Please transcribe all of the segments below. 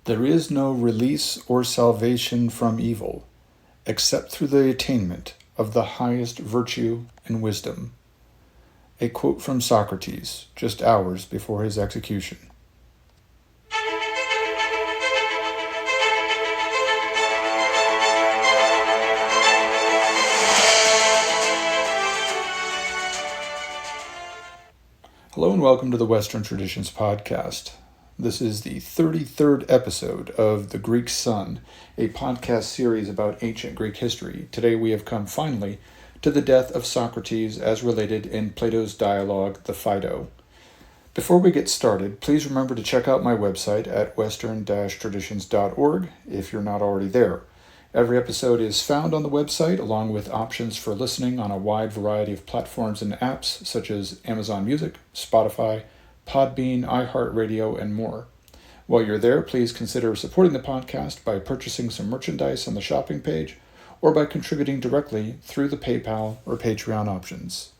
There is no release or salvation from evil, except through the attainment of the highest virtue and wisdom. A quote from Socrates, just hours before his execution. Hello and welcome to the Western Traditions Podcast. This is the 33rd episode of The Greek Sun, a podcast series about ancient Greek history. Today we have come finally to the death of Socrates as related in Plato's dialogue, the Phaedo. Before we get started, please remember to check out my website at western-traditions.org if you're not already there. Every episode is found on the website along with options for listening on a wide variety of platforms and apps such as Amazon Music, Spotify, Podbean, iHeartRadio, and more. While you're there, please consider supporting the podcast by purchasing some merchandise on the shopping page or by contributing directly through the PayPal or Patreon options.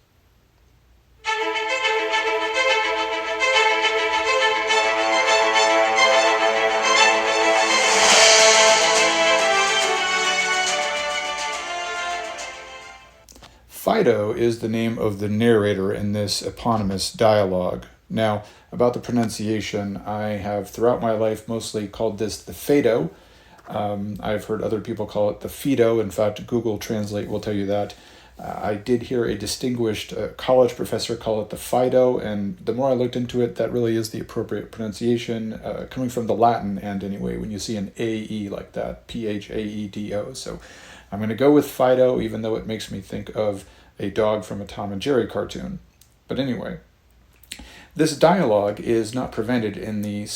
Phaedo is the name of the narrator in this eponymous dialogue. Now, about the pronunciation, I have throughout my life mostly called this the Phaedo. I've heard other people call it the Phaedo. In fact, Google Translate will tell you that. I did hear a distinguished college professor call it the Phaedo, and the more I looked into it, that really is the appropriate pronunciation, coming from the Latin end anyway, when you see an A-E like that, P-H-A-E-D-O. So I'm going to go with Phaedo, even though it makes me think of a dog from a Tom and Jerry cartoon. But anyway, this dialogue is not presented in the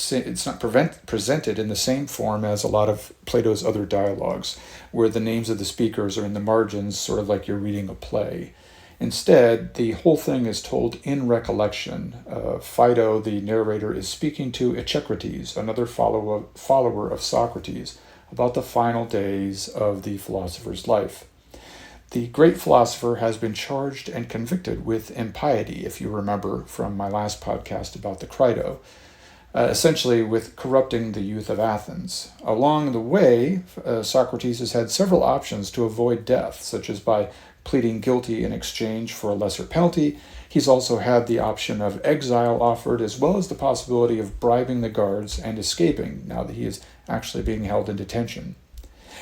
same form as a lot of Plato's other dialogues, where the names of the speakers are in the margins, sort of like you're reading a play. Instead, the whole thing is told in recollection. Phaedo, the narrator, is speaking to Socrates, another follower of Socrates, about the final days of the philosopher's life. The great philosopher has been charged and convicted with impiety, if you remember from my last podcast about the Crito, essentially with corrupting the youth of Athens. Along the way, Socrates has had several options to avoid death, such as by pleading guilty in exchange for a lesser penalty. He's also had the option of exile offered, as well as the possibility of bribing the guards and escaping, now that he is actually being held in detention.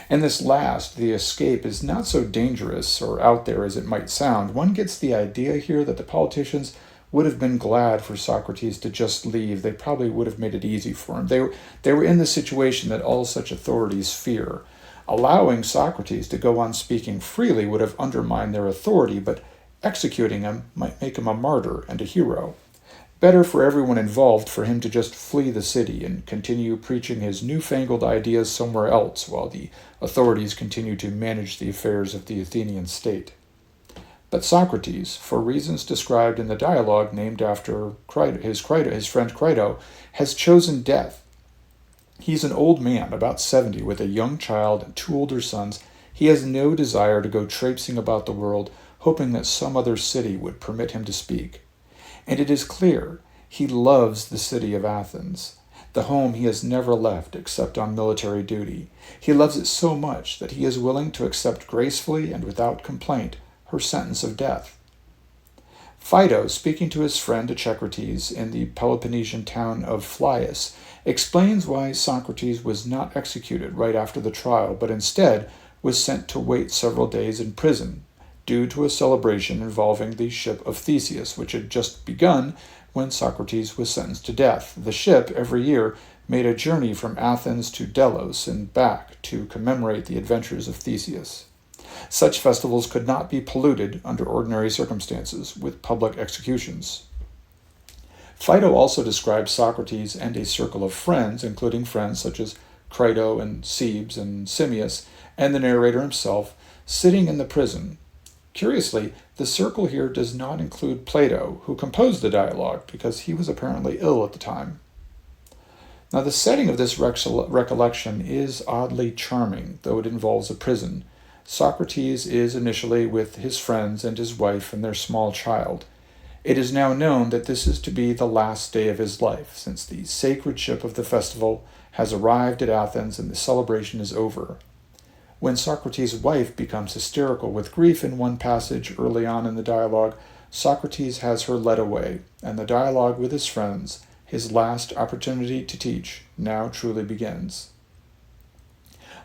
And this last, the escape, is not so dangerous or out there as it might sound. One gets the idea here that the politicians would have been glad for Socrates to just leave. They probably would have made it easy for him. They were in the situation that all such authorities fear. Allowing Socrates to go on speaking freely would have undermined their authority, but executing him might make him a martyr and a hero. Better for everyone involved for him to just flee the city and continue preaching his newfangled ideas somewhere else while the authorities continue to manage the affairs of the Athenian state. But Socrates, for reasons described in the dialogue named after his friend Crito, has chosen death. He's an old man, about 70, with a young child and 2 older sons. He has no desire to go traipsing about the world, hoping that some other city would permit him to speak. And it is clear he loves the city of Athens, the home he has never left except on military duty. He loves it so much that he is willing to accept gracefully and without complaint her sentence of death. Phaedo, speaking to his friend Socrates in the Peloponnesian town of Phlius, explains why Socrates was not executed right after the trial, but instead was sent to wait several days in prison, due to a celebration involving the ship of Theseus, which had just begun when Socrates was sentenced to death. The ship, every year, made a journey from Athens to Delos and back to commemorate the adventures of Theseus. Such festivals could not be polluted under ordinary circumstances with public executions. Phaedo also describes Socrates and a circle of friends, including friends such as Crito and Cebes and Simmias, and the narrator himself, sitting in the prison. Curiously, the circle here does not include Plato, who composed the dialogue, because he was apparently ill at the time. Now, the setting of this recollection is oddly charming, though it involves a prison. Socrates is initially with his friends and his wife and their small child. It is now known that this is to be the last day of his life, since the sacred ship of the festival has arrived at Athens and the celebration is over. When Socrates' wife becomes hysterical with grief in one passage early on in the dialogue, Socrates has her led away, and the dialogue with his friends, his last opportunity to teach, now truly begins.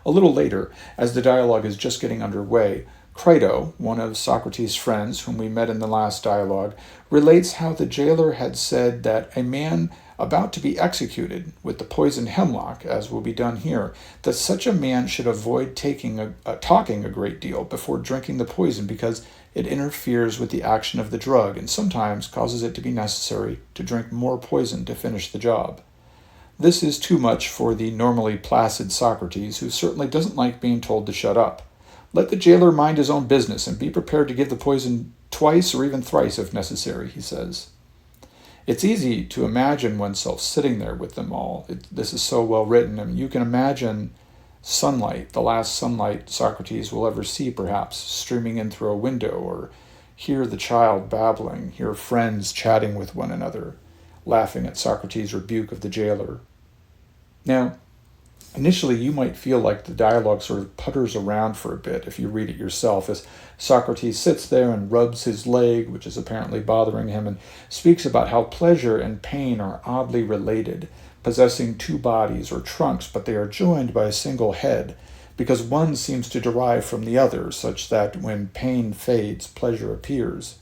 A little later, as the dialogue is just getting underway, Crito, one of Socrates' friends whom we met in the last dialogue, relates how the jailer had said that a man about to be executed with the poisoned hemlock, as will be done here, that such a man should avoid talking a great deal before drinking the poison because it interferes with the action of the drug and sometimes causes it to be necessary to drink more poison to finish the job. This is too much for the normally placid Socrates, who certainly doesn't like being told to shut up. Let the jailer mind his own business and be prepared to give the poison twice or even thrice if necessary, he says. It's easy to imagine oneself sitting there with them all. This is so well written. I mean, you can imagine sunlight, the last sunlight Socrates will ever see perhaps, streaming in through a window, or hear the child babbling, hear friends chatting with one another, laughing at Socrates' rebuke of the jailer. Now, initially, you might feel like the dialogue sort of putters around for a bit if you read it yourself, as Socrates sits there and rubs his leg, which is apparently bothering him, and speaks about how pleasure and pain are oddly related, possessing two bodies or trunks, but they are joined by a single head, because one seems to derive from the other, such that when pain fades, pleasure appears.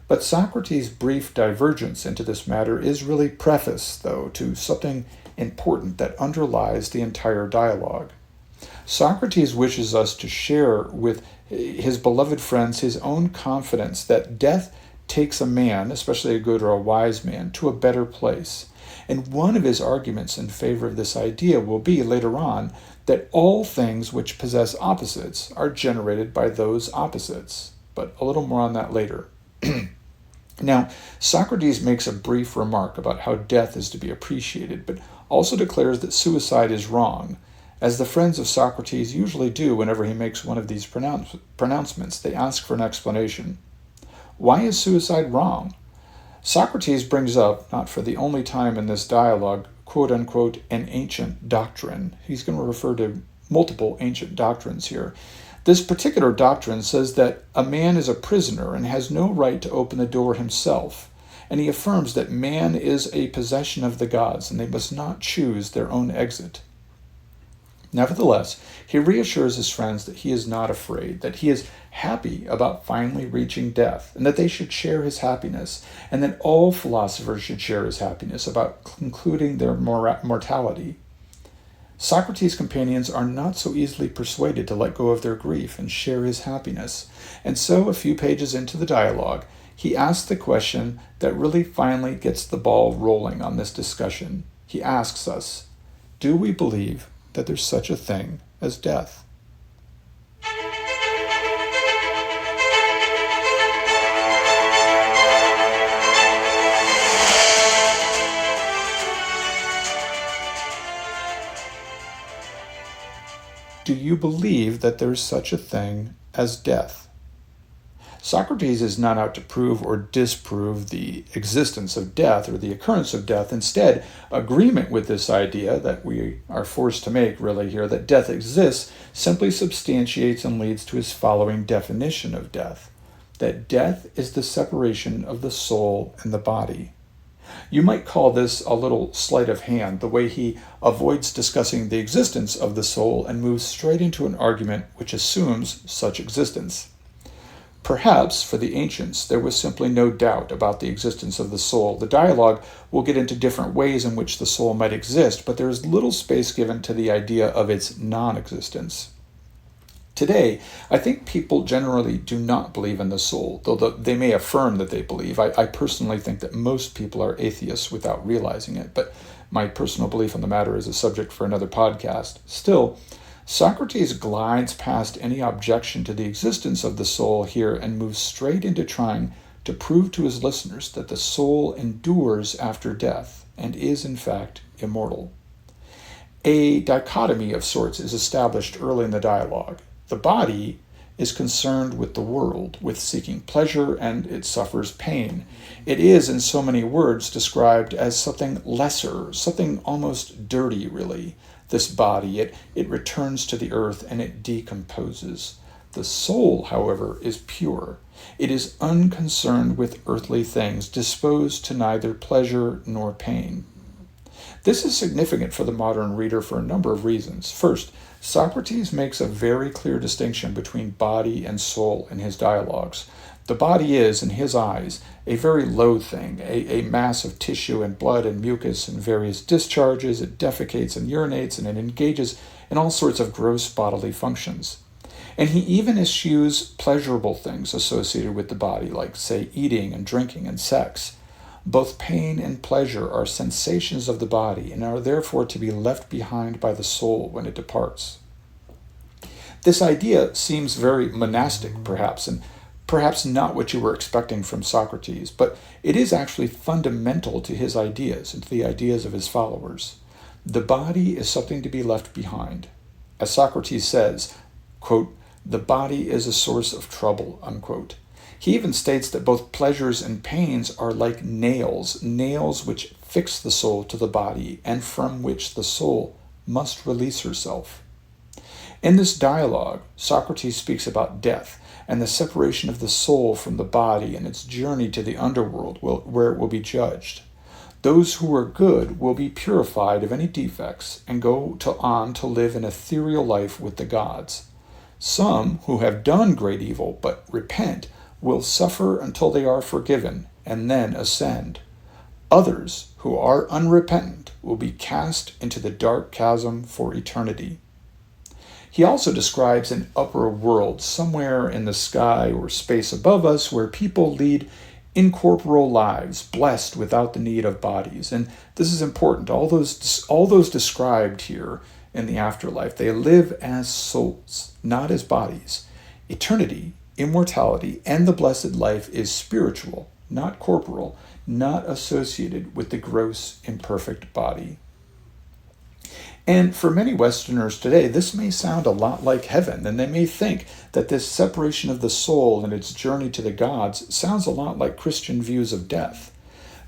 But Socrates' brief divergence into this matter is really preface, though, to something important that underlies the entire dialogue. Socrates wishes us to share with his beloved friends his own confidence that death takes a man, especially a good or a wise man, to a better place. And one of his arguments in favor of this idea will be, later on, that all things which possess opposites are generated by those opposites. But a little more on that later. Now, Socrates makes a brief remark about how death is to be appreciated, but also declares that suicide is wrong, as the friends of Socrates usually do whenever he makes one of these pronouncements. They ask for an explanation. Why is suicide wrong? Socrates brings up, not for the only time in this dialogue, quote-unquote, an ancient doctrine. He's going to refer to multiple ancient doctrines here. This particular doctrine says that a man is a prisoner and has no right to open the door himself, and he affirms that man is a possession of the gods and they must not choose their own exit. Nevertheless, he reassures his friends that he is not afraid, that he is happy about finally reaching death, and that they should share his happiness, and that all philosophers should share his happiness about concluding their mortality. Socrates' companions are not so easily persuaded to let go of their grief and share his happiness, and so a few pages into the dialogue, he asks the question that really finally gets the ball rolling on this discussion. He asks us, do we believe that there's such a thing as death? Do you believe that there is such a thing as death? Socrates is not out to prove or disprove the existence of death or the occurrence of death. Instead, agreement with this idea that we are forced to make really here, that death exists, simply substantiates and leads to his following definition of death, that death is the separation of the soul and the body. You might call this a little sleight of hand, the way he avoids discussing the existence of the soul and moves straight into an argument which assumes such existence. Perhaps, for the ancients, there was simply no doubt about the existence of the soul. The dialogue will get into different ways in which the soul might exist, but there is little space given to the idea of its non-existence. Today, I think people generally do not believe in the soul, though they may affirm that they believe. I personally think that most people are atheists without realizing it, but my personal belief on the matter is a subject for another podcast. Still, Socrates glides past any objection to the existence of the soul here and moves straight into trying to prove to his listeners that the soul endures after death and is, in fact, immortal. A dichotomy of sorts is established early in the dialogue. The body is concerned with the world, with seeking pleasure, and it suffers pain. It is, in so many words, described as something lesser, something almost dirty, really. This body, it returns to the earth and it decomposes. The soul, however, is pure. It is unconcerned with earthly things, disposed to neither pleasure nor pain. This is significant for the modern reader for a number of reasons. First, Socrates makes a very clear distinction between body and soul in his dialogues. The body is, in his eyes, a very low thing, a mass of tissue and blood and mucus and various discharges. It defecates and urinates, and it engages in all sorts of gross bodily functions. And he even eschews pleasurable things associated with the body, like, say, eating and drinking and sex. Both pain and pleasure are sensations of the body and are therefore to be left behind by the soul when it departs. This idea seems very monastic, perhaps, and perhaps not what you were expecting from Socrates, but it is actually fundamental to his ideas and to the ideas of his followers. The body is something to be left behind. As Socrates says, quote, "The body is a source of trouble," unquote. He even states that both pleasures and pains are like nails which fix the soul to the body and from which the soul must release herself. In this dialogue, Socrates speaks about death and the separation of the soul from the body and its journey to the underworld where it will be judged. Those who are good will be purified of any defects and go on to live an ethereal life with the gods. Some who have done great evil but repent will suffer until they are forgiven and then ascend. Others who are unrepentant will be cast into the dark chasm for eternity. He also describes an upper world somewhere in the sky or space above us where people lead incorporeal lives, blessed without the need of bodies. And this is important. All those described here in the afterlife, they live as souls, not as bodies. Eternity, immortality, and the blessed life is spiritual, not corporal, not associated with the gross, imperfect body. And for many Westerners today, this may sound a lot like heaven, and they may think that this separation of the soul and its journey to the gods sounds a lot like Christian views of death.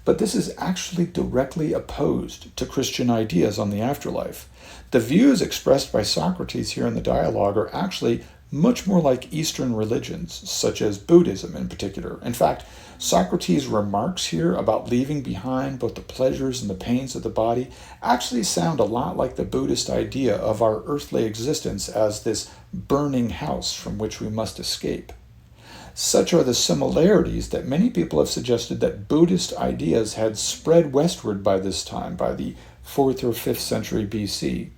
But this is actually directly opposed to Christian ideas on the afterlife. The views expressed by Socrates here in the dialogue are actually much more like Eastern religions, such as Buddhism in particular. In fact, Socrates' remarks here about leaving behind both the pleasures and the pains of the body actually sound a lot like the Buddhist idea of our earthly existence as this burning house from which we must escape. Such are the similarities that many people have suggested that Buddhist ideas had spread westward by this time, by the 4th or 5th century BC.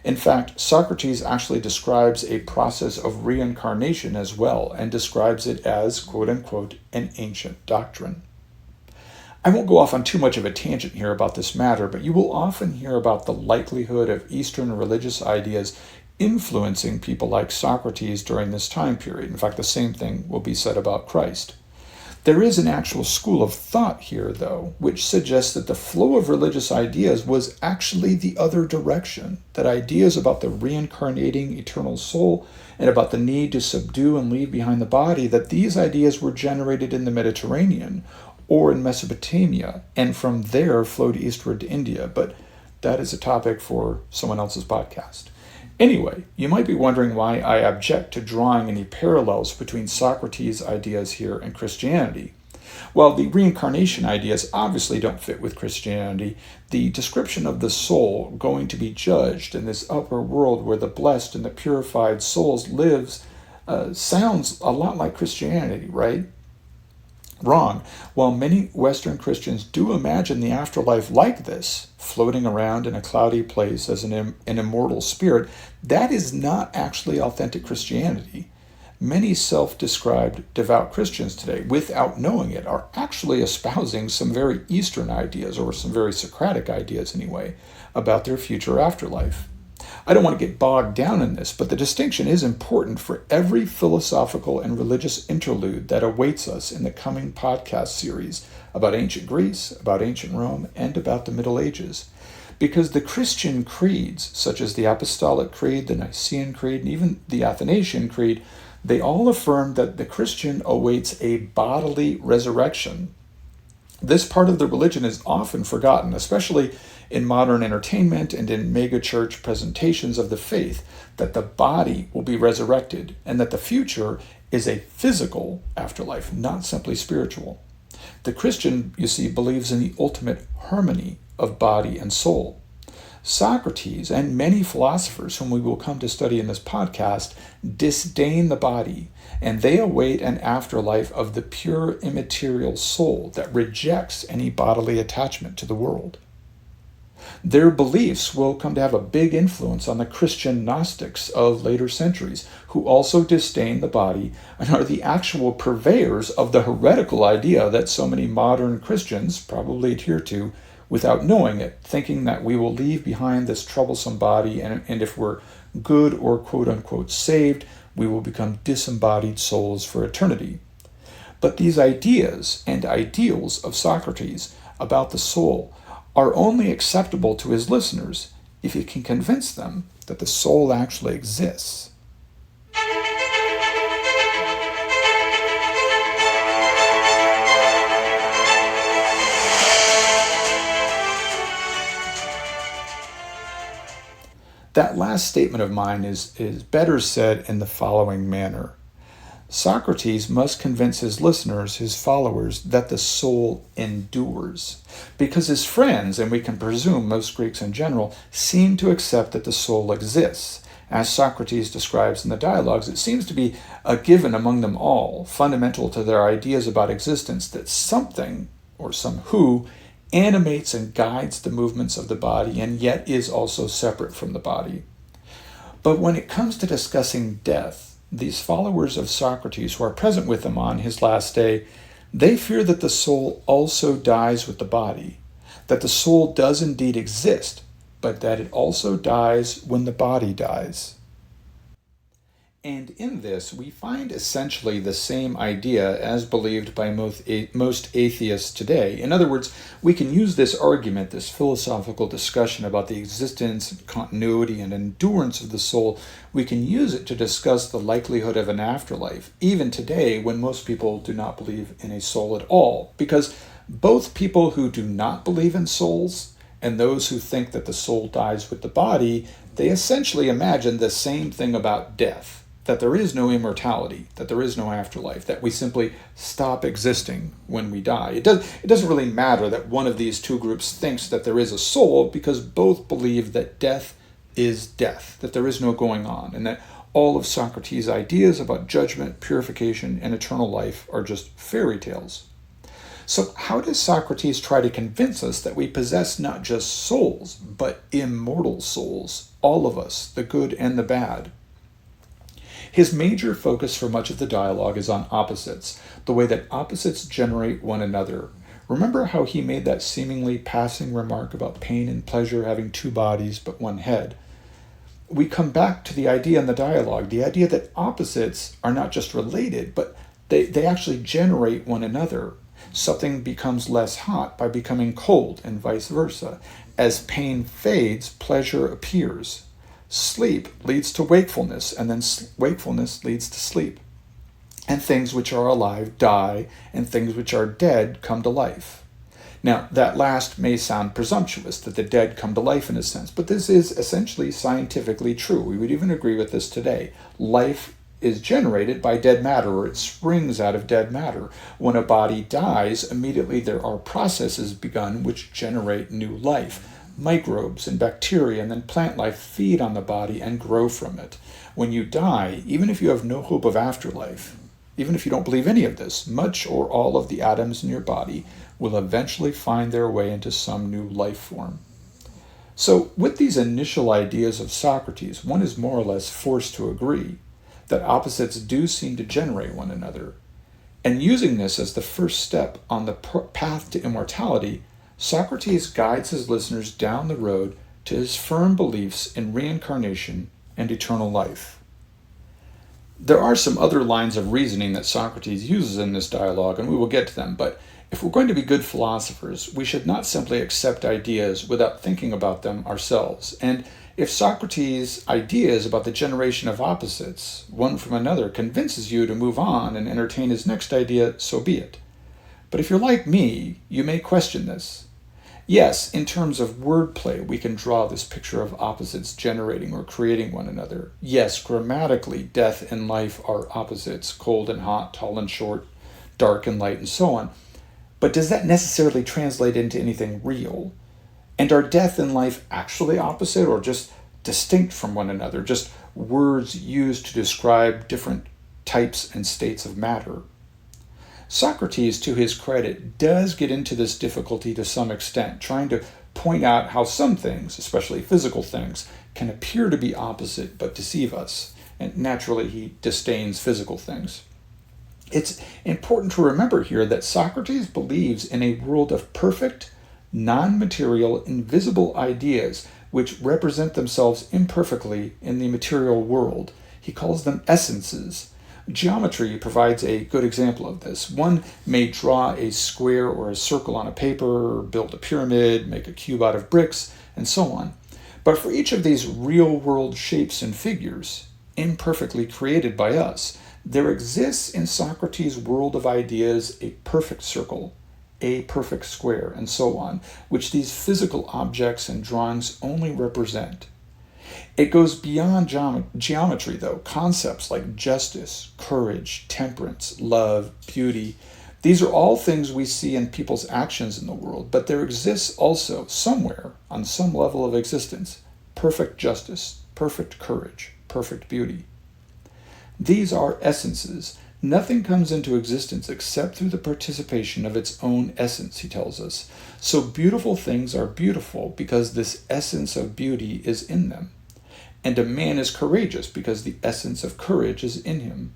In fact, Socrates actually describes a process of reincarnation as well, and describes it as, quote-unquote, an ancient doctrine. I won't go off on too much of a tangent here about this matter, but you will often hear about the likelihood of Eastern religious ideas influencing people like Socrates during this time period. In fact, the same thing will be said about Christ. There is an actual school of thought here, though, which suggests that the flow of religious ideas was actually the other direction, that ideas about the reincarnating eternal soul and about the need to subdue and leave behind the body, that these ideas were generated in the Mediterranean or in Mesopotamia, and from there flowed eastward to India. But that is a topic for someone else's podcast. Anyway, you might be wondering why I object to drawing any parallels between Socrates' ideas here and Christianity. Well, the reincarnation ideas obviously don't fit with Christianity. The description of the soul going to be judged in this upper world where the blessed and the purified souls lives sounds a lot like Christianity, right? Wrong. While many Western Christians do imagine the afterlife like this, floating around in a cloudy place as an immortal spirit, that is not actually authentic Christianity. Many self-described devout Christians today, without knowing it, are actually espousing some very Eastern ideas, or some very Socratic ideas anyway, about their future afterlife. I don't want to get bogged down in this, but the distinction is important for every philosophical and religious interlude that awaits us in the coming podcast series about ancient Greece, about ancient Rome, and about the Middle Ages. Because the Christian creeds, such as the Apostolic Creed, the Nicene Creed, and even the Athanasian Creed, They all affirm that the Christian awaits a bodily resurrection. This part of the religion is often forgotten, especially in modern entertainment and in megachurch presentations of the faith, that the body will be resurrected and that the future is a physical afterlife, not simply spiritual. The Christian, you see, believes in the ultimate harmony of body and soul. Socrates and many philosophers whom we will come to study in this podcast disdain the body, and they await an afterlife of the pure immaterial soul that rejects any bodily attachment to the world. Their beliefs will come to have a big influence on the Christian Gnostics of later centuries, who also disdain the body and are the actual purveyors of the heretical idea that so many modern Christians probably adhere to without knowing it, thinking that we will leave behind this troublesome body, and if we're good or quote-unquote saved, we will become disembodied souls for eternity. But these ideas and ideals of Socrates about the soul are only acceptable to his listeners if he can convince them that the soul actually exists. That last statement of mine is better said in the following manner. Socrates must convince his listeners, his followers, that the soul endures, because his friends, and we can presume most Greeks in general, seem to accept that the soul exists. As Socrates describes in the dialogues, it seems to be a given among them all, fundamental to their ideas about existence, that something, or some who, animates and guides the movements of the body and yet is also separate from the body. But when it comes to discussing death, these followers of Socrates who are present with him on his last day, they fear that the soul also dies with the body, that the soul does indeed exist, but that it also dies when the body dies. And in this, we find essentially the same idea as believed by most atheists today. In other words, we can use this argument, this philosophical discussion about the existence, continuity, and endurance of the soul, we can use it to discuss the likelihood of an afterlife, even today when most people do not believe in a soul at all. Because both people who do not believe in souls and those who think that the soul dies with the body, they essentially imagine the same thing about death. That there is no immortality, that there is no afterlife, that we simply stop existing when we die. It doesn't really matter that one of these two groups thinks that there is a soul, because both believe that death is death, that there is no going on, and that all of Socrates' ideas about judgment, purification, and eternal life are just fairy tales. So how does Socrates try to convince us that we possess not just souls, but immortal souls, all of us, the good and the bad? His major focus for much of the dialogue is on opposites, the way that opposites generate one another. Remember how he made that seemingly passing remark about pain and pleasure having two bodies but one head? We come back to the idea in the dialogue, the idea that opposites are not just related, but they actually generate one another. Something becomes less hot by becoming cold, and vice versa. As pain fades, pleasure appears. Sleep leads to wakefulness, and then wakefulness leads to sleep. And things which are alive die, and things which are dead come to life. Now, that last may sound presumptuous, that the dead come to life in a sense, but this is essentially scientifically true. We would even agree with this today. Life is generated by dead matter, or it springs out of dead matter. When a body dies, immediately there are processes begun which generate new life. Microbes and bacteria and then plant life feed on the body and grow from it. When you die, even if you have no hope of afterlife, even if you don't believe any of this, much or all of the atoms in your body will eventually find their way into some new life form. So with these initial ideas of Socrates, one is more or less forced to agree that opposites do seem to generate one another. And using this as the first step on the path to immortality, Socrates guides his listeners down the road to his firm beliefs in reincarnation and eternal life. There are some other lines of reasoning that Socrates uses in this dialogue, and we will get to them, but if we're going to be good philosophers, we should not simply accept ideas without thinking about them ourselves. And If Socrates' ideas about the generation of opposites, one from another, convinces you to move on and entertain his next idea, so be it. But if you're like me, you may question this. Yes, in terms of wordplay, we can draw this picture of opposites generating or creating one another. Yes, grammatically, death and life are opposites, cold and hot, tall and short, dark and light, and so on. But does that necessarily translate into anything real? And are death and life actually opposite or just distinct from one another, just words used to describe different types and states of matter? Socrates, to his credit, does get into this difficulty to some extent, trying to point out how some things, especially physical things, can appear to be opposite but deceive us. And naturally, he disdains physical things. It's important to remember here that Socrates believes in a world of perfect, non-material, invisible ideas which represent themselves imperfectly in the material world. He calls them essences. Geometry provides a good example of this. One may draw a square or a circle on a paper, build a pyramid, make a cube out of bricks, and so on. But for each of these real-world shapes and figures, imperfectly created by us, there exists in Socrates' world of ideas a perfect circle, a perfect square, and so on, which these physical objects and drawings only represent. It goes beyond geometry, though. Concepts like justice, courage, temperance, love, beauty, these are all things we see in people's actions in the world, but there exists also, somewhere, on some level of existence, perfect justice, perfect courage, perfect beauty. These are essences. Nothing comes into existence except through the participation of its own essence, he tells us. So beautiful things are beautiful because this essence of beauty is in them. And a man is courageous because the essence of courage is in him.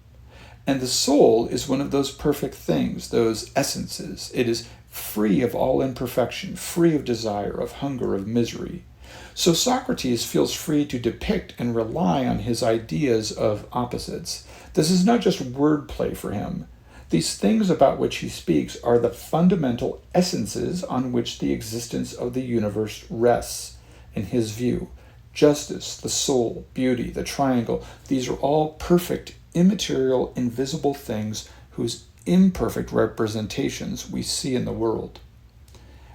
And the soul is one of those perfect things, those essences. It is free of all imperfection, free of desire, of hunger, of misery. So Socrates feels free to depict and rely on his ideas of opposites. This is not just wordplay for him. These things about which he speaks are the fundamental essences on which the existence of the universe rests, in his view. Justice, the soul, beauty, the triangle, these are all perfect, immaterial, invisible things whose imperfect representations we see in the world.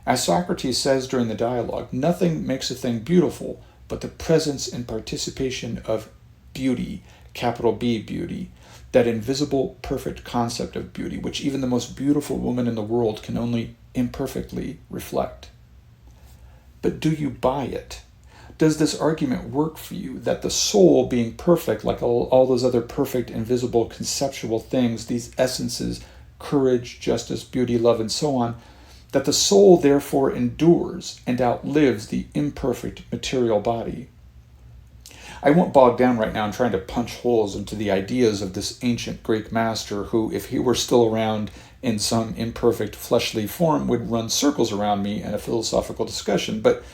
As Socrates says during the dialogue, nothing makes a thing beautiful but the presence and participation of beauty, capital B beauty, that invisible, perfect concept of beauty, which even the most beautiful woman in the world can only imperfectly reflect. But do you buy it? Does this argument work for you that the soul being perfect, like all those other perfect, invisible, conceptual things, these essences, courage, justice, beauty, love, and so on, that the soul therefore endures and outlives the imperfect material body? I won't bog down right now in trying to punch holes into the ideas of this ancient Greek master who, if he were still around in some imperfect fleshly form, would run circles around me in a philosophical discussion. But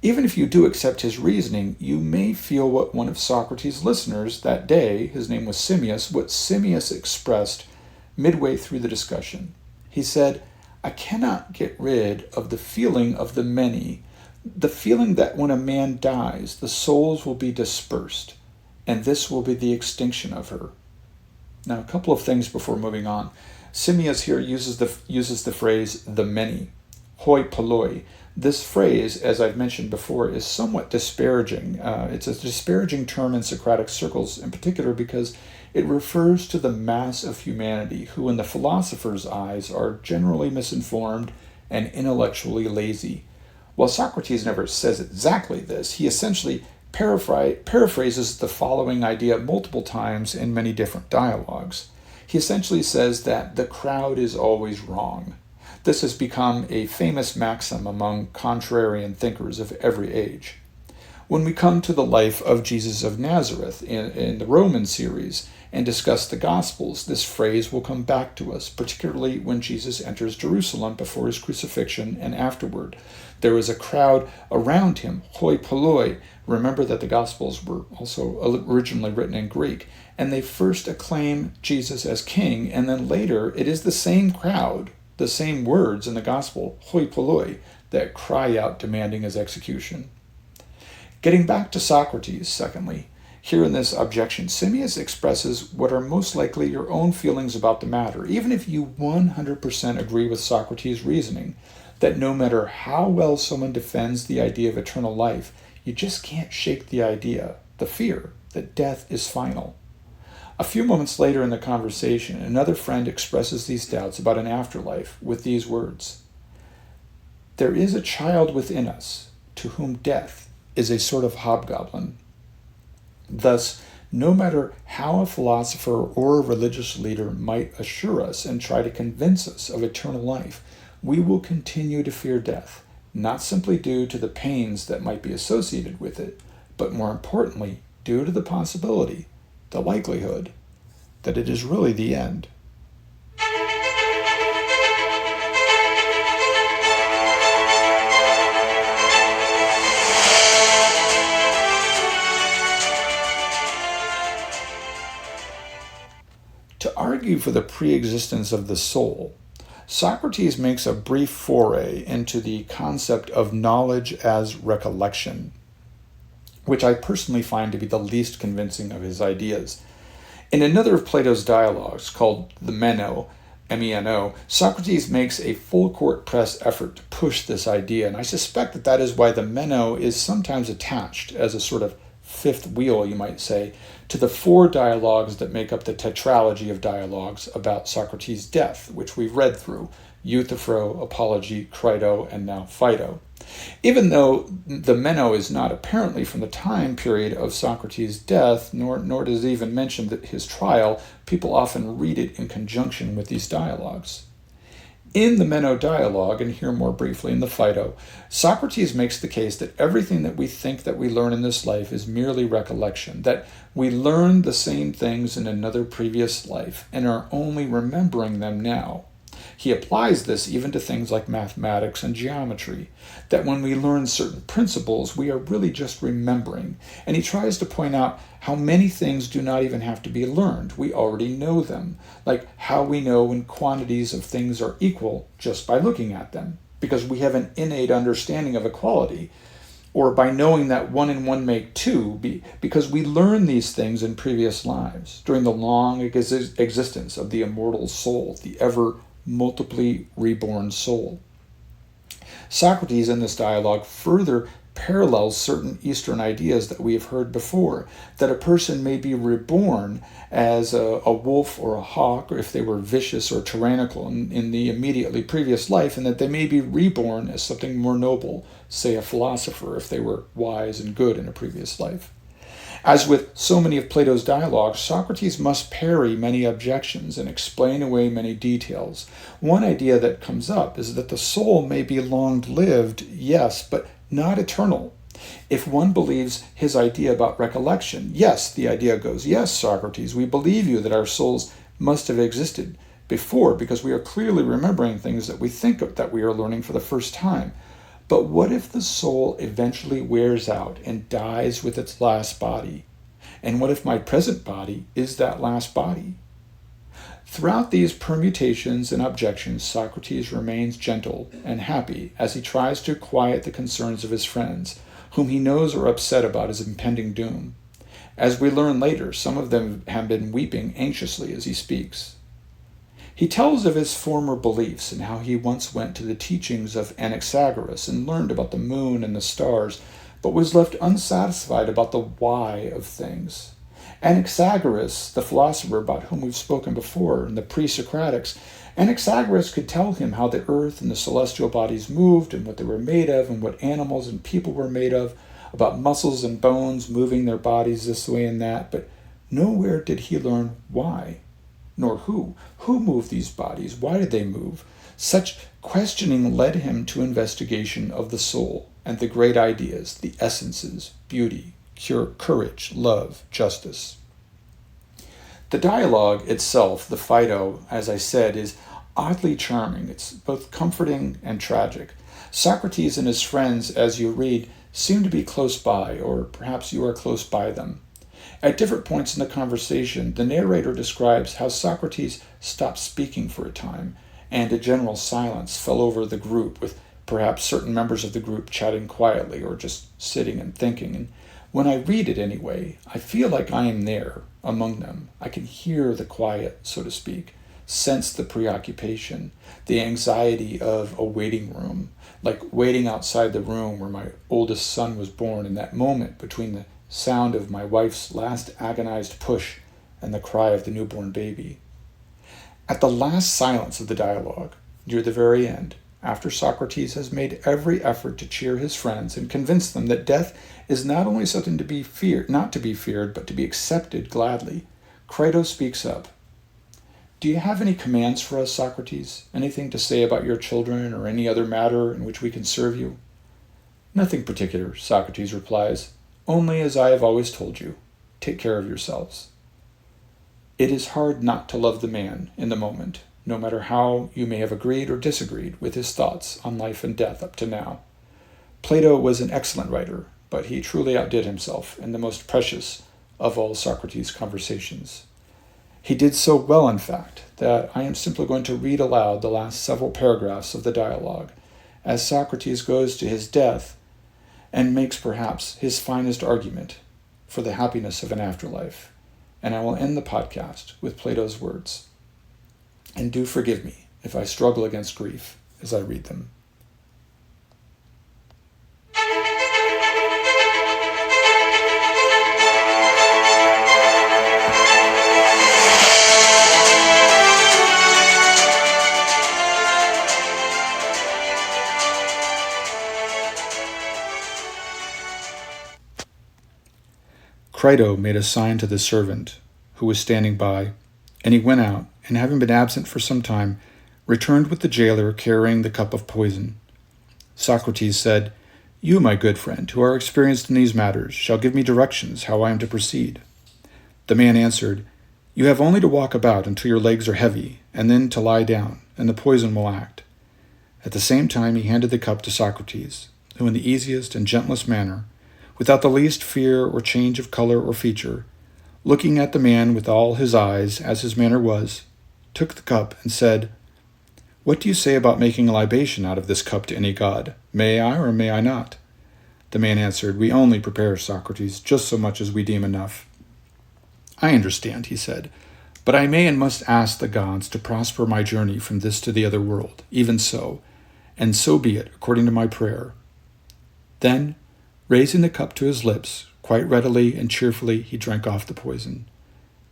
even if you do accept his reasoning, you may feel what one of Socrates' listeners that day, his name was Simmias, what Simmias expressed midway through the discussion. He said, "I cannot get rid of the feeling of the many, the feeling that when a man dies, the souls will be dispersed, and this will be the extinction of her." Now, a couple of things before moving on. Simmias here uses the phrase "the many," hoi polloi. This phrase, as I've mentioned before, is somewhat disparaging. It's a disparaging term in Socratic circles in particular because it refers to the mass of humanity who, in the philosopher's eyes, are generally misinformed and intellectually lazy. While Socrates never says exactly this, he essentially paraphrases the following idea multiple times in many different dialogues. He essentially says that the crowd is always wrong. This has become a famous maxim among contrarian thinkers of every age. When we come to the life of Jesus of Nazareth in the Roman series and discuss the Gospels, this phrase will come back to us, particularly when Jesus enters Jerusalem before his crucifixion and afterward. There is a crowd around him, hoi polloi. Remember that the Gospels were also originally written in Greek, and they first acclaim Jesus as king, and then later it is the same crowd, the same words in the Gospel, hoi polloi, that cry out demanding his execution. Getting back to Socrates, secondly, here in this objection, Simmias expresses what are most likely your own feelings about the matter, even if you 100% agree with Socrates' reasoning, that no matter how well someone defends the idea of eternal life, you just can't shake the idea, the fear, that death is final. A few moments later in the conversation, another friend expresses these doubts about an afterlife with these words: "There is a child within us to whom death is a sort of hobgoblin." Thus, no matter how a philosopher or a religious leader might assure us and try to convince us of eternal life, we will continue to fear death, not simply due to the pains that might be associated with it, but more importantly, due to the possibility, the likelihood, that it is really the end. To argue for the pre-existence of the soul, Socrates makes a brief foray into the concept of knowledge as recollection, which I personally find to be the least convincing of his ideas. In another of Plato's dialogues, called the Meno, M-E-N-O, Socrates makes a full-court press effort to push this idea, and I suspect that that is why the Meno is sometimes attached as a sort of fifth wheel, you might say, to the four dialogues that make up the tetralogy of dialogues about Socrates' death, which we've read through: Euthyphro, Apology, Crito, and now Phaedo. Even though the Meno is not apparently from the time period of Socrates' death, nor does it even mention that his trial, people often read it in conjunction with these dialogues. In the Meno dialogue, and here more briefly in the Phaedo, Socrates makes the case that everything that we think that we learn in this life is merely recollection, that we learn the same things in another previous life and are only remembering them now. He applies this even to things like mathematics and geometry, that when we learn certain principles, we are really just remembering. And he tries to point out how many things do not even have to be learned. We already know them, like how we know when quantities of things are equal just by looking at them, because we have an innate understanding of equality, or by knowing that 1 and 1 make 2, because we learn these things in previous lives, during the long existence of the immortal soul, the ever multiply reborn soul. Socrates in this dialogue further parallels certain Eastern ideas that we have heard before, that a person may be reborn as a wolf or a hawk, or if they were vicious or tyrannical in the immediately previous life, and that they may be reborn as something more noble, say a philosopher, if they were wise and good in a previous life. As with so many of Plato's dialogues, Socrates must parry many objections and explain away many details. One idea that comes up is that the soul may be long-lived, yes, but not eternal. If one believes his idea about recollection, yes, the idea goes, yes, Socrates, we believe you that our souls must have existed before because we are clearly remembering things that we think of, that we are learning for the first time. But what if the soul eventually wears out and dies with its last body? And what if my present body is that last body? Throughout these permutations and objections, Socrates remains gentle and happy as he tries to quiet the concerns of his friends, whom he knows are upset about his impending doom. As we learn later, some of them have been weeping anxiously as he speaks. He tells of his former beliefs and how he once went to the teachings of Anaxagoras and learned about the moon and the stars, but was left unsatisfied about the why of things. Anaxagoras, the philosopher about whom we've spoken before in the pre-Socratics, Anaxagoras could tell him how the earth and the celestial bodies moved and what they were made of and what animals and people were made of, about muscles and bones moving their bodies this way and that, but nowhere did he learn why. Nor who. Who moved these bodies? Why did they move? Such questioning led him to investigation of the soul and the great ideas, the essences, beauty, courage, love, justice. The dialogue itself, the Phaedo, as I said, is oddly charming. It's both comforting and tragic. Socrates and his friends, as you read, seem to be close by, or perhaps you are close by them. At different points in the conversation, the narrator describes how Socrates stopped speaking for a time, and a general silence fell over the group with perhaps certain members of the group chatting quietly or just sitting and thinking. And when I read it anyway, I feel like I am there among them. I can hear the quiet, so to speak, sense the preoccupation, the anxiety of a waiting room, like waiting outside the room where my oldest son was born, in that moment between the sound of my wife's last agonized push and the cry of the newborn baby. At the last silence of the dialogue, near the very end, after Socrates has made every effort to cheer his friends and convince them that death is not only something to be feared, not to be feared, but to be accepted gladly, Crito speaks up. Do you have any commands for us, Socrates? Anything to say about your children or any other matter in which we can serve you? Nothing particular, Socrates replies, only as I have always told you, take care of yourselves. It is hard not to love the man in the moment, no matter how you may have agreed or disagreed with his thoughts on life and death up to now. Plato was an excellent writer, but he truly outdid himself in the most precious of all Socrates' conversations. He did so well, in fact, that I am simply going to read aloud the last several paragraphs of the dialogue, as Socrates goes to his death and makes perhaps his finest argument for the happiness of an afterlife. And I will end the podcast with Plato's words. And do forgive me if I struggle against grief as I read them. Crito made a sign to the servant who was standing by, and he went out, and having been absent for some time, returned with the jailer carrying the cup of poison. Socrates said, You, my good friend, who are experienced in these matters, shall give me directions how I am to proceed. The man answered, You have only to walk about until your legs are heavy, and then to lie down, and the poison will act. At the same time he handed the cup to Socrates, who in the easiest and gentlest manner, without the least fear or change of color or feature, looking at the man with all his eyes, as his manner was, took the cup and said, What do you say about making a libation out of this cup to any god? May I or may I not? The man answered, We only prepare, Socrates, just so much as we deem enough. I understand, he said, but I may and must ask the gods to prosper my journey from this to the other world, even so, and so be it, according to my prayer. Then, raising the cup to his lips, quite readily and cheerfully he drank off the poison.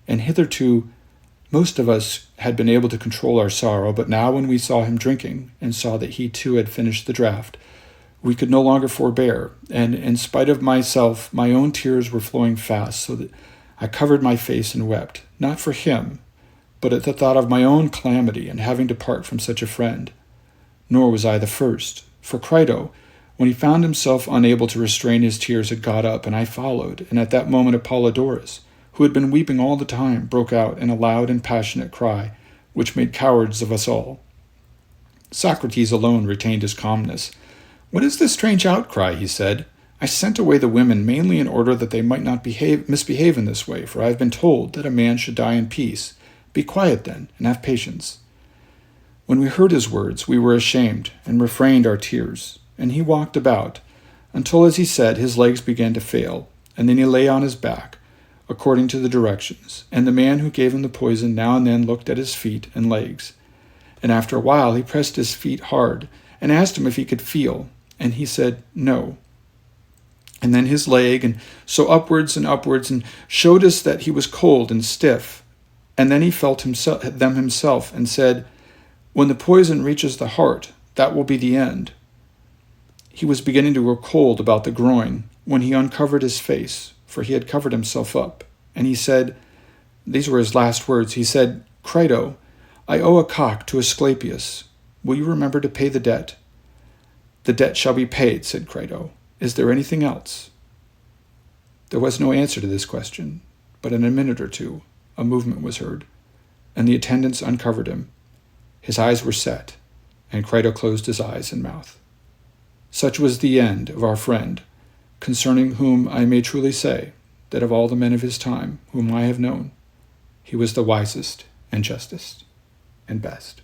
And hitherto most of us had been able to control our sorrow, but now when we saw him drinking, and saw that he too had finished the draught, we could no longer forbear, and in spite of myself, my own tears were flowing fast, so that I covered my face and wept, not for him, but at the thought of my own calamity and having to part from such a friend. Nor was I the first, for Crito, when he found himself unable to restrain his tears, had got up, and I followed, and at that moment Apollodorus, who had been weeping all the time, broke out in a loud and passionate cry, which made cowards of us all. Socrates alone retained his calmness. What is this strange outcry? He said. I sent away the women mainly in order that they might not misbehave in this way, for I have been told that a man should die in peace. Be quiet then, and have patience. When we heard his words, we were ashamed, and refrained our tears. And he walked about, until, as he said, his legs began to fail, and then he lay on his back, according to the directions, and the man who gave him the poison now and then looked at his feet and legs. And after a while he pressed his feet hard, and asked him if he could feel, and he said, No. And then his leg, and so upwards, and showed us that he was cold and stiff. And then he felt them himself, and said, When the poison reaches the heart, that will be the end. He was beginning to grow cold about the groin when he uncovered his face, for he had covered himself up. And he said, these were his last words, he said, Crito, I owe a cock to Asclepius. Will you remember to pay the debt? The debt shall be paid, said Crito. Is there anything else? There was no answer to this question, but in a minute or two a movement was heard, and the attendants uncovered him. His eyes were set, and Crito closed his eyes and mouth. Such was the end of our friend, concerning whom I may truly say that of all the men of his time whom I have known, he was the wisest and justest and best.